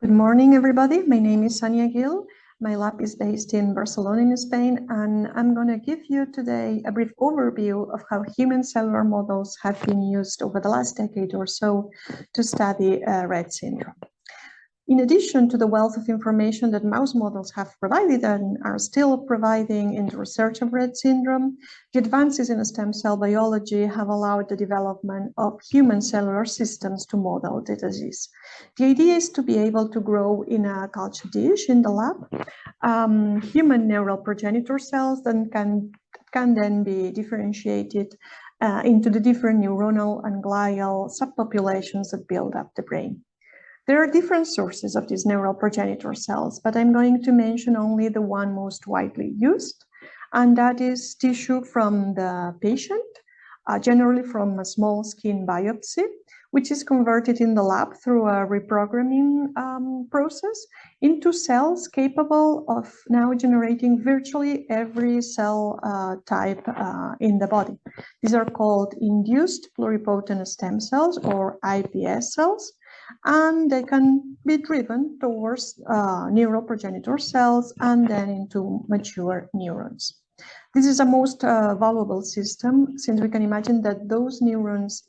Good morning, everybody. My name is Sonia Guil. My lab is based in Barcelona, in Spain, and I'm going to give you today a brief overview of how human cellular models have been used over the last decade or so to study Rett syndrome. In addition to the wealth of information that mouse models have provided and are still providing in the research of Rett syndrome, the advances in stem cell biology have allowed the development of human cellular systems to model the disease. The idea is to be able to grow in a culture dish in the lab human neural progenitor cells that can then be differentiated into the different neuronal and glial subpopulations that build up the brain. There are different sources of these neural progenitor cells, but I'm going to mention only the one most widely used, and that is tissue from the patient, generally from a small skin biopsy, which is converted in the lab through a reprogramming process into cells capable of now generating virtually every cell type in the body. These are called induced pluripotent stem cells, or iPS cells, and they can be driven towards neural progenitor cells and then into mature neurons. This is a most valuable system, since we can imagine that those neurons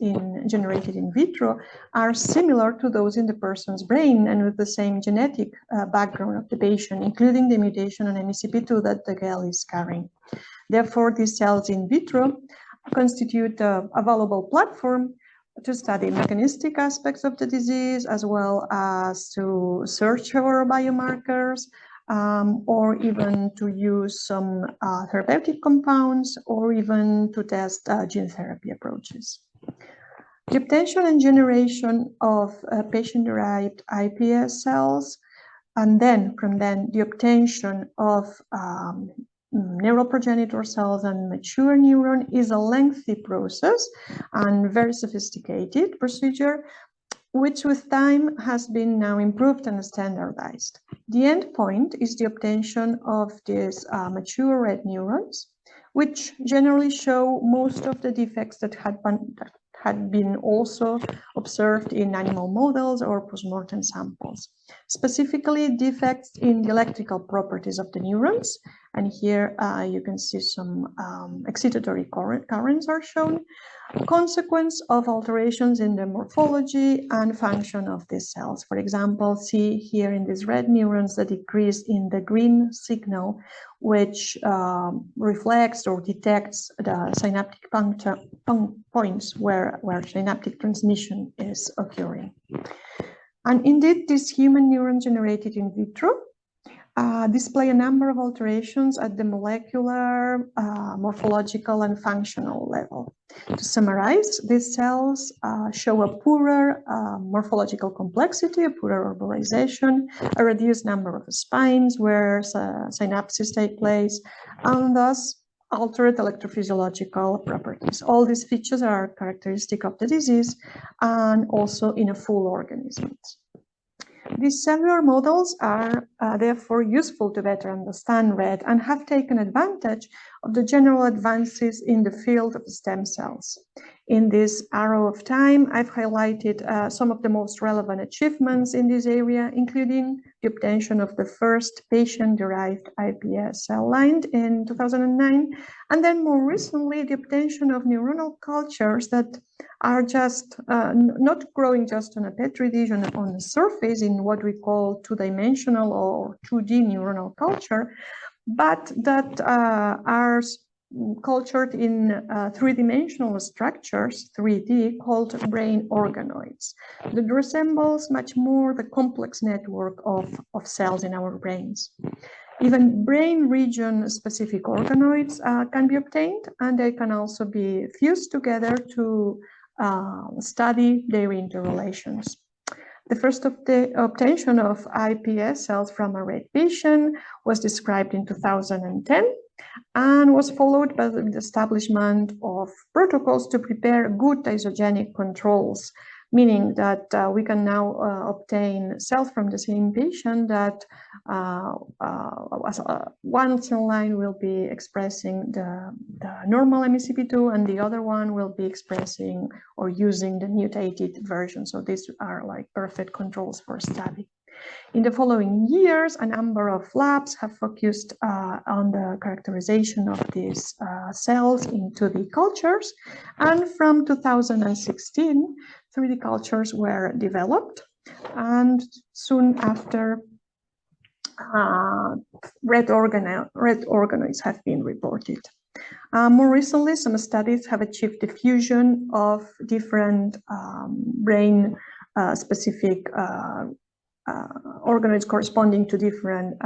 generated in vitro are similar to those in the person's brain and with the same genetic background of the patient, including the mutation on MECP2 that the Guil is carrying. Therefore, these cells in vitro constitute a valuable platform to study mechanistic aspects of the disease, as well as to search for biomarkers, or even to use some therapeutic compounds, or even to test gene therapy approaches. The obtention and generation of patient-derived iPS cells, and then from the obtention of neural progenitor cells and mature neuron is a lengthy process and very sophisticated procedure, which with time has been now improved and standardized. The end point is the obtention of these mature red neurons, which generally show most of the defects that had been also observed in animal models or postmortem samples. Specifically, defects in the electrical properties of the neurons, and here you can see some excitatory currents are shown, consequence of alterations in the morphology and function of these cells. For example, see here in these red neurons the decrease in the green signal, which reflects or detects the synaptic points where synaptic transmission is occurring. And indeed, these human neurons generated in vitro display a number of alterations at the molecular, morphological, and functional level. To summarize, these cells show a poorer morphological complexity, a poorer arborization, a reduced number of spines where synapses take place, and thus altered electrophysiological properties. All these features are characteristic of the disease and also in a full organism. These cellular models are therefore useful to better understand Rett and have taken advantage of the general advances in the field of stem cells. In this arrow of time, I've highlighted some of the most relevant achievements in this area, including the obtention of the first patient-derived iPS cell line in 2009, and then more recently, the obtention of neuronal cultures that are just not growing just on a petri dish on the surface in what we call two-dimensional or 2D neuronal culture, but that are cultured in three-dimensional structures, 3D, called brain organoids, that resembles much more the complex network of cells in our brains. Even brain region-specific organoids can be obtained, and they can also be fused together to study their interrelations. The first obtention of iPS cells from a Rett patient was described in 2010 and was followed by the establishment of protocols to prepare good isogenic controls, meaning that we can now obtain cells from the same patient that one cell line will be expressing the normal MECP2 and the other one will be expressing or using the mutated version. So these are like perfect controls for study. In the following years, a number of labs have focused on the characterization of these cells in 2D cultures, and from 2016, 3D cultures were developed, and soon after, red organoids have been reported. More recently, some studies have achieved diffusion of different brain-specific organoids corresponding to different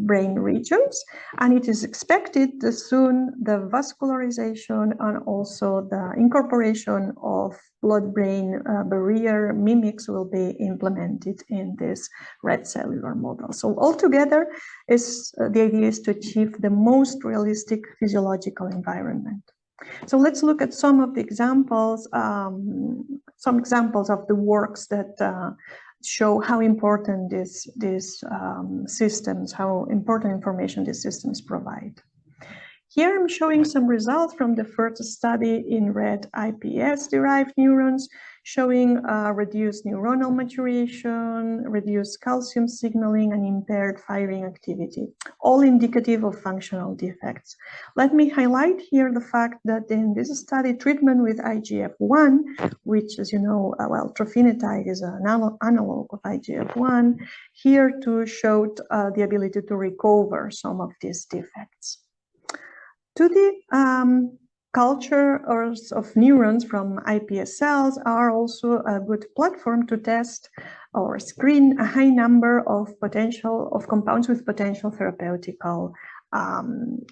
brain regions, and it is expected that soon the vascularization and also the incorporation of blood-brain barrier mimics will be implemented in this red cellular model. So altogether, the idea is to achieve the most realistic physiological environment. So let's look at some of the examples, some examples of the works that show how important these systems, how important information these systems provide. Here I'm showing some results from the first study in red iPS-derived neurons, showing reduced neuronal maturation, reduced calcium signaling, and impaired firing activity, all indicative of functional defects. Let me highlight here the fact that in this study, treatment with IGF-1, which, as you know, well, trofinetide is an analog of IGF-1, here too showed the ability to recover some of these defects. 2D cultures of neurons from iPS cells are also a good platform to test or screen a high number of compounds with potential therapeutical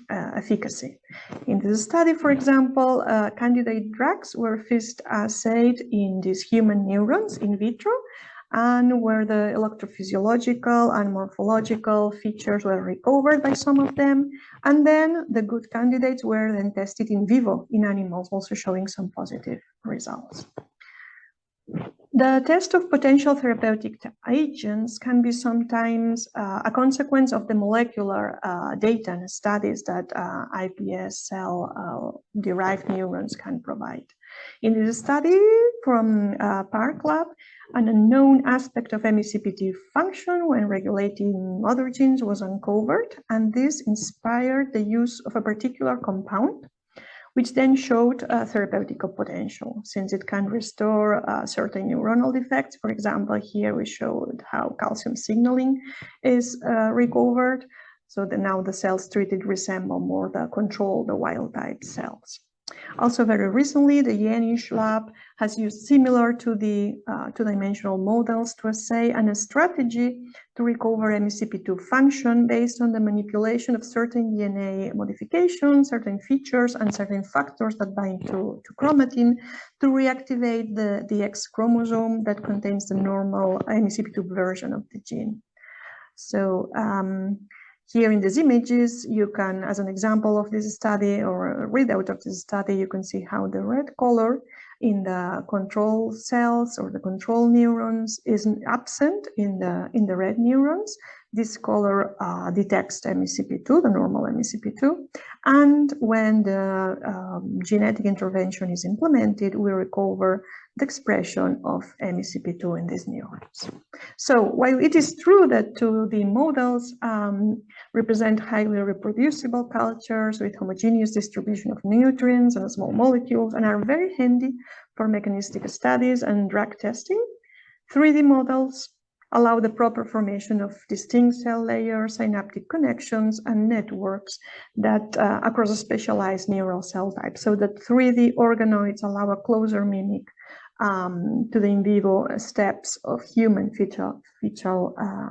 efficacy. In this study, for example, candidate drugs were first assayed in these human neurons in vitro, and where the electrophysiological and morphological features were recovered by some of them. And then the good candidates were then tested in vivo in animals, also showing some positive results. The test of potential therapeutic agents can be sometimes a consequence of the molecular data and studies that iPS cell-derived neurons can provide. In this study from Park Lab, an unknown aspect of MECP2 function when regulating other genes was uncovered, and this inspired the use of a particular compound, which then showed therapeutic potential, since it can restore certain neuronal defects. For example, here we showed how calcium signaling is recovered, so that now the cells treated resemble more the wild-type cells. Also, very recently, the Yenish lab has used similar to the two-dimensional models to assay a strategy to recover MECP2 function based on the manipulation of certain DNA modifications, certain features, and certain factors that bind to chromatin to reactivate the X chromosome that contains the normal MECP2 version of the gene. So, here in these images, you can, as an example of this study or a readout of this study, you can see how the red color in the control cells or the control neurons is absent in the red neurons. This color detects MECP2, the normal MECP2, and when the genetic intervention is implemented, we recover the expression of MECP2 in these neurons. So while it is true that 2D models represent highly reproducible cultures with homogeneous distribution of nutrients and small molecules and are very handy for mechanistic studies and drug testing, 3D models allow the proper formation of distinct cell layers, synaptic connections, and networks that across a specialized neural cell type, so that 3D organoids allow a closer mimic to the in vivo steps of human fetal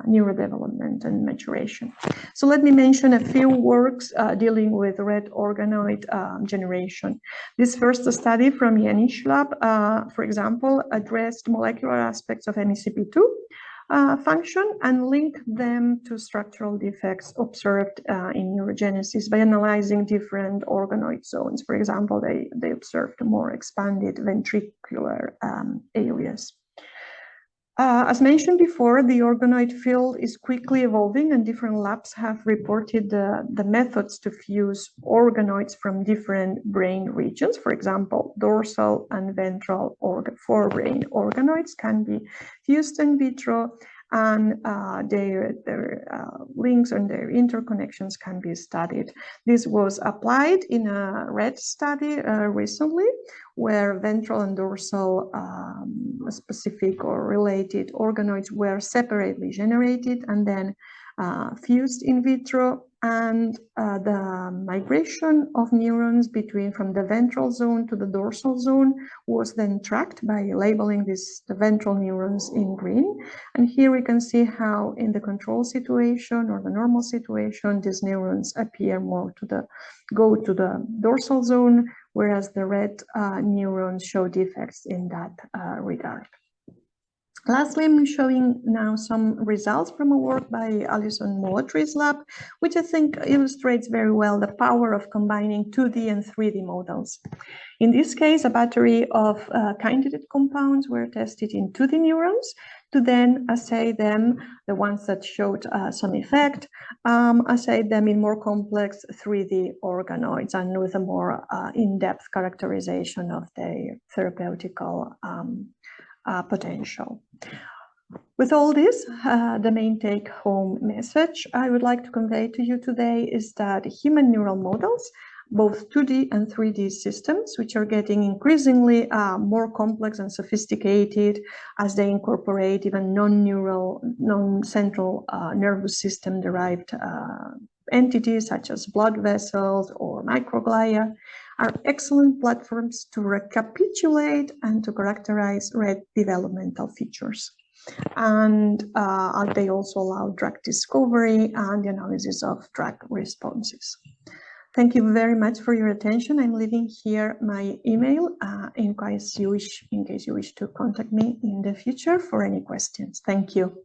neurodevelopment and maturation. So let me mention a few works dealing with red organoid generation. This first study from Yenish lab, for example, addressed molecular aspects of MECP2 function and link them to structural defects observed in neurogenesis by analyzing different organoid zones. For example, they observed more expanded ventricular areas. As mentioned before, the organoid field is quickly evolving, and different labs have reported the methods to fuse organoids from different brain regions. For example, dorsal and ventral forebrain organoids can be fused in vitro, and their links and their interconnections can be studied. This was applied in a Rett study recently, where ventral and dorsal specific or related organoids were separately generated and then fused in vitro, and the migration of neurons from the ventral zone to the dorsal zone was then tracked by labeling the ventral neurons in green. And here we can see how in the control situation or the normal situation, these neurons appear more go to the dorsal zone, whereas the Rett neurons show defects in that regard. Lastly, I'm showing now some results from a work by Alison Moatry's lab, which I think illustrates very well the power of combining 2D and 3D models. In this case, a battery of candidate compounds were tested in 2D neurons to then assay them, the ones that showed some effect, assay them in more complex 3D organoids and with a more in-depth characterization of their therapeutical potential. With all this, the main take-home message I would like to convey to you today is that human neural models, both 2D and 3D systems, which are getting increasingly more complex and sophisticated as they incorporate even non-neural, non-central nervous system derived entities such as blood vessels or microglia, are excellent platforms to recapitulate and to characterize Rett developmental features. And they also allow drug discovery and the analysis of drug responses. Thank you very much for your attention. I'm leaving here my email in case you wish to contact me in the future for any questions. Thank you.